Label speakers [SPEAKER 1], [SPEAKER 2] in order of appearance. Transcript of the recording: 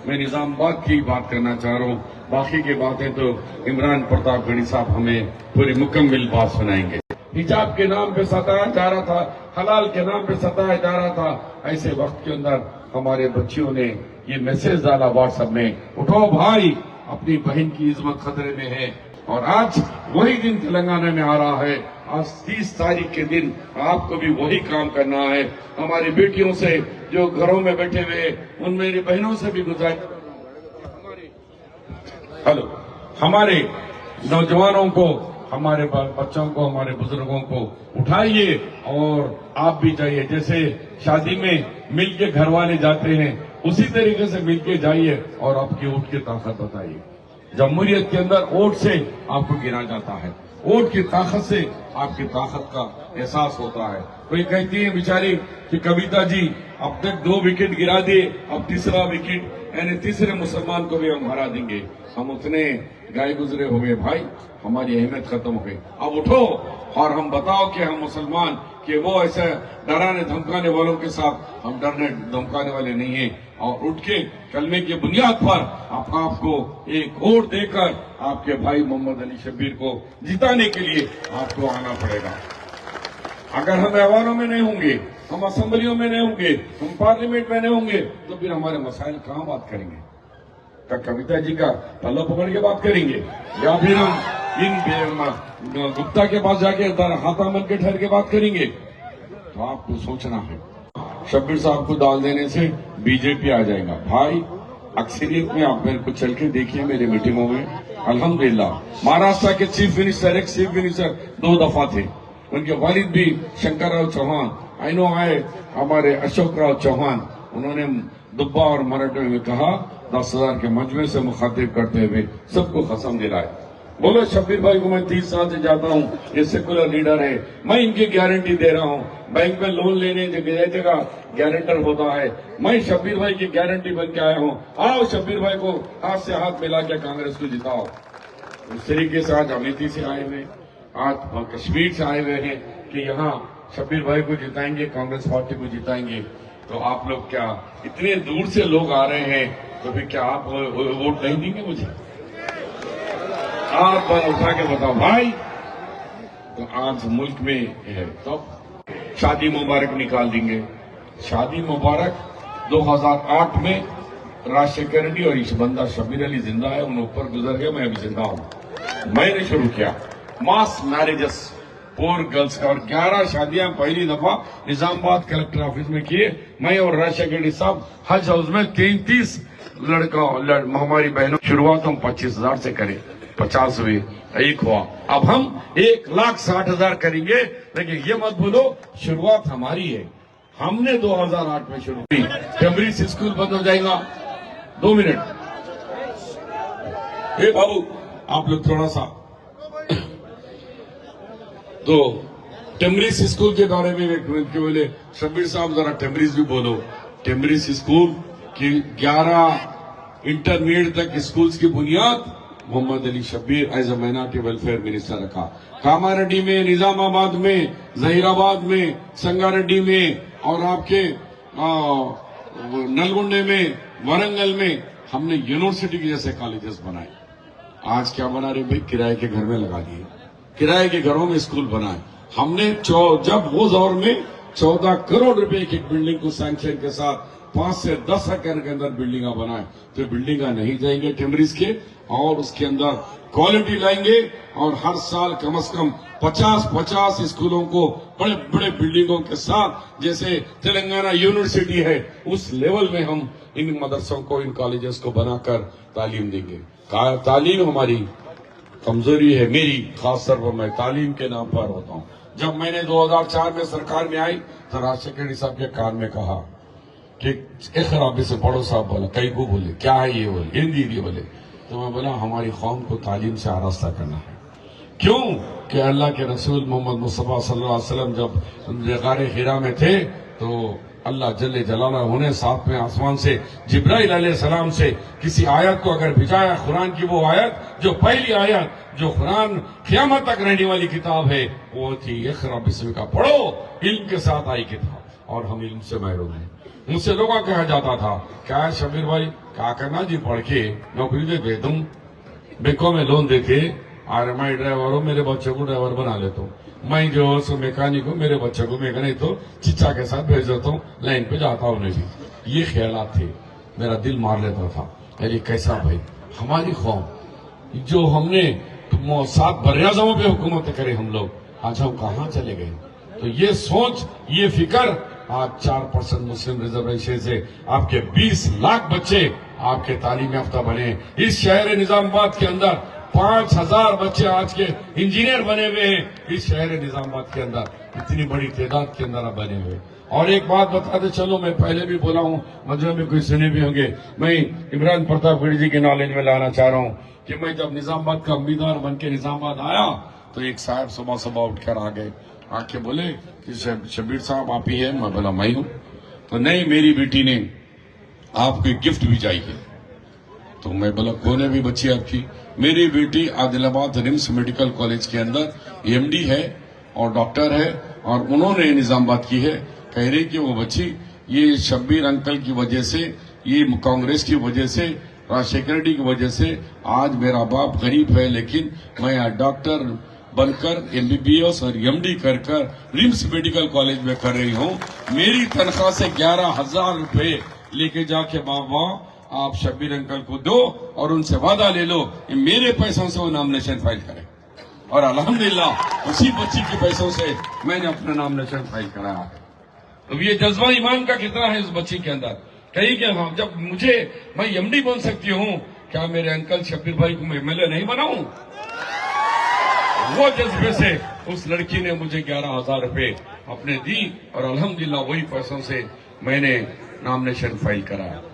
[SPEAKER 1] मैं निजामाबाद की बात करना चाह रहा हूँ। बाकी की बातें तो इमरान प्रताप गढ़ी साहब हमें पूरी मुकम्मल बात सुनाएंगे। हिजाब के नाम पे सताया जा रहा था, हलाल के नाम पे सताया जा रहा था। ऐसे वक्त के अंदर हमारे बच्चियों ने ये मैसेज डाला व्हाट्सएप में, उठो भाई, अपनी बहन की इज्जत खतरे में है। और आज वही दिन तेलंगाना में आ रहा है। आज 30 तारीख के दिन आपको भी वही काम करना है। हमारी बेटियों से जो घरों में बैठे हुए, उन मेरी बहनों से भी गुजारिश, हमारे नौजवानों को, हमारे बच्चों को, हमारे बुजुर्गों को उठाइए और आप भी जाइए। जैसे शादी में मिलके घर वाले जाते हैं, उसी तरीके से मिलके जाइए और आपकी वोट की ताकत बताइए। जमहूरियत के अंदर वोट से आपको गिना जाता है, वोट की ताकत से आपकी ताकत का एहसास होता है। कोई कहती है बेचारी कि कविता जी अब तक 2 विकेट गिरा दिए, अब तीसरा विकेट यानी तीसरे मुसलमान को भी हम हरा देंगे। हम उतने गाय गुजरे हो गए भाई, हमारी अहमियत खत्म हो गई। अब उठो और हम बताओ कि हम मुसलमान, कि वो ऐसे डराने धमकाने वालों के साथ हम डरने धमकाने वाले नहीं हैं। और उठ के कलमे की बुनियाद पर आपको एक वोट देकर आपके भाई मोहम्मद अली शब्बीर को जिताने के लिए आपको आना पड़ेगा। अगर हम ऐवानों में नहीं होंगे, हम असेंबलियों में नहीं होंगे, हम पार्लियामेंट में नहीं होंगे, तो फिर हमारे मसाइल कहाँ बात करेंगे? क्या कविता जी का पल्ला पकड़ के बात करेंगे, या फिर हम इन गुप्ता के पास जाके हाथा मन के ठहर के बात करेंगे? तो आपको सोचना है। शब्बीर साहब को डाल देने से बीजेपी आ जाएगा भाई। अक्सरियत में आप मेरे को चल के देखिए मेरी मीटिंगों में, अल्हम्दुलिल्लाह महाराष्ट्र के चीफ मिनिस्टर, एक चीफ मिनिस्टर 2 दफा थे। उनके वालिद भी शंकर राव चौहान, आइनो आए हमारे अशोक राव चौहान, उन्होंने दुब्बा और मराठे में कहा 10,000 के मजमे से मुखातिब करते हुए सबको कसम दिलाए। बोलो शब्बीर भाई को मैं 30 साल से जाता हूँ, ये सेकुलर लीडर है, मैं इनकी गारंटी दे रहा हूँ। बैंक में लोन लेने जगह गारंटर होता है, मैं शब्बीर भाई की गारंटी बन के आया हूँ। आओ शब्बीर भाई को हाथ से हाथ मिला के कांग्रेस को जिताओ। इस तरीके से आज अमेठी से आए हुए, आज कश्मीर से आए हुए हैं कि यहाँ शब्बीर भाई को जिताएंगे, कांग्रेस पार्टी को जिताएंगे। तो आप लोग क्या इतने दूर से लोग आ रहे हैं, तो फिर क्या आप वोट नहीं देंगे मुझे? आप उठा के बताओ भाई। तो आज मुल्क में है तो शादी मुबारक निकाल देंगे। शादी मुबारक 2008 में राजशेखर रेड्डी और इस बंदा शब्बीर अली जिंदा है, उन ऊपर गुजर गए, मैं अभी जिंदा हूं। मैंने शुरू किया मास मैरिजेस पोर गर्ल्स का, और 11 शादियां पहली दफा निजामाबाद कलेक्टर ऑफिस में किए। मैं और राजशेखर रेड्डी साहब हज हाउस में 33 हमारी बहनों। शुरुआत हम 25,000 से करें, 50 हुए, 1 हुआ। अब हम 1,60,000 करेंगे। लेकिन ये मत भूलो शुरुआत हमारी है, हमने 2008 में शुरू की। कैम्ब्रिज स्कूल बंद हो जाएगा। 2 मिनट हे बाबू, आप लोग थोड़ा सा तो टेम्ब्रिज स्कूल के बारे में बोले शब्बीर साहब, जरा टेम्ब्रिज भी बोलो। टेम्ब्रिज स्कूल की 11 इंटरमीडिएट तक स्कूल्स की बुनियाद Mohammed Ali Shabbir as a minority welfare minister रखा। कामारेड्डी में, निजामाबाद में, जहीराबाद में, संगारेड्डी में और आपके नलगुंडे में, वरंगल में हमने यूनिवर्सिटी के जैसे कॉलेजेस बनाए। आज क्या बना रहे भाई? किराए के घर में लगा दिए, किराए के घरों में स्कूल बनाए हमने। जब वो दौर में 14 करोड़ रुपए की बिल्डिंग को सैंक्शन के साथ 5 से 10 एकड़ के अंदर बिल्डिंगा बनाए, तो बिल्डिंगा नहीं जाएंगे टेम्ब्रिज के, और उसके अंदर क्वालिटी लाएंगे। और हर साल कम से कम 50 स्कूलों को बड़े बड़े बिल्डिंगों के साथ, जैसे तेलंगाना यूनिवर्सिटी है, उस लेवल में हम इन मदरसों को, इन कॉलेजेस को बनाकर तालीम देंगे। तालीम हमारी कमजोरी है, मेरी खास तौर पर मैं तालीम के नाम पर होता हूँ। जब मैंने 2004 में सरकार में आई तो राजशेखर रेड्डी साहब के कान में कहा कि इक़रा से पढ़ो साहब, बोला कई को बोले क्या है ये, बोले हिंदी बोले। तो मैं बोला हमारी कौम को तालीम से आरास्ता करना है। क्यों कि अल्लाह के रसूल मोहम्मद मुस्तफा सल्लल्लाहु अलैहि वसल्लम जब गारे हिरा में थे तो अल्लाह जल्ले जलाला उन्हें 7वें आसमान से जिब्राइल अलैहिस्सलाम से किसी आयत को अगर भिजाया, कुरान की वो आयत जो पहली आयत जो कुरान क़यामत तक रहने वाली किताब है, वो थी इक़रा बिस्मिका, पढ़ो, इल्म के साथ आई किताब। और हम इल्म से महरूम हैं। मुझसे लोगों कहा जाता था, क्या है शब्बीर भाई, क्या करना जी, पढ़ के नौकरी दे भेज दूं, बैंकों में लोन देके RMI ड्राइवर हो, मेरे बच्चों को ड्राइवर बना लेता हूँ, मैं जो सो मैकेनिक हूँ, मेरे बच्चों को मैकेनिक तो चिच्चा के साथ भेज देता हूँ, लाइन पे जाता हूँ नहीं। ये ख्यालात थे, मेरा दिल मार लेता था। अरे कैसा भाई, हमारी कौम जो हमने 7 बरयाज़ों पे हुकूमत करे हम लोग, आज हम कहाँ चले गए। तो ये सोच, ये फिक्र, आज 4% मुस्लिम रिजर्वेशन से आपके 20 लाख बच्चे आपके तालीम याफ्ता बने। इस शहर निजामाबाद के अंदर 5000 बच्चे आज के इंजीनियर बने हुए हैं। इस शहर निजामाबाद के अंदर इतनी बड़ी तादाद के अंदर आप बने हुए। और एक बात बताते चलो, मैं पहले भी बोला हूँ, मजहब में कोई सुने भी होंगे, मैं इमरान प्रतापगढ़ी जी के नॉलेज में लाना चाह रहा हूँ कि मैं जब निजामाबाद का उम्मीदवार बन के निजामाबाद आया तो एक साहब सुबह सुबह उठकर आ गए, आके बोले कि शब्बीर साहब आप ही है। मैं बोला मैं हूं। तो नहीं, मेरी बेटी ने आपको एक गिफ्ट भी चाहिए। तो मैं बोला कौन है भी बच्ची आपकी? मेरी बेटी आदिलाबाद रिम्स मेडिकल कॉलेज के अंदर MD है और डॉक्टर है, और उन्होंने निजामाबाद की है। कह रही कि वो बच्ची ये शब्बीर अंकल की वजह से, ये कांग्रेस की वजह से, राजशेखर रेड्डी की वजह से आज मेरा बाप गरीब है, लेकिन मैं डॉक्टर बनकर MBBS और MD कर रिम्स मेडिकल कॉलेज में कर रही हूँ। मेरी तनख्वाह से 11,000 रुपए लेके जाके बाबा आप शब्बीर अंकल को दो और उनसे वादा ले लो कि मेरे पैसों से वो नॉमिनेशन फाइल करें। और अल्हम्दुलिल्लाह उसी बच्ची के पैसों से मैंने अपना नॉमिनेशन फाइल कराया। तो ये जज्बा ईमान का कितना है इस बच्ची के अंदर। कहीं कि हाँ, जब मैं MD बन सकती हूँ, क्या मेरे अंकल शब्बीर भाई को मैं MLA नहीं बनाऊं? वो जज्बे से उस लड़की ने मुझे 11,000 रुपए अपने दी और अल्हम्दुलिल्लाह वही पैसों से मैंने नॉमिनेशन फाइल कराया।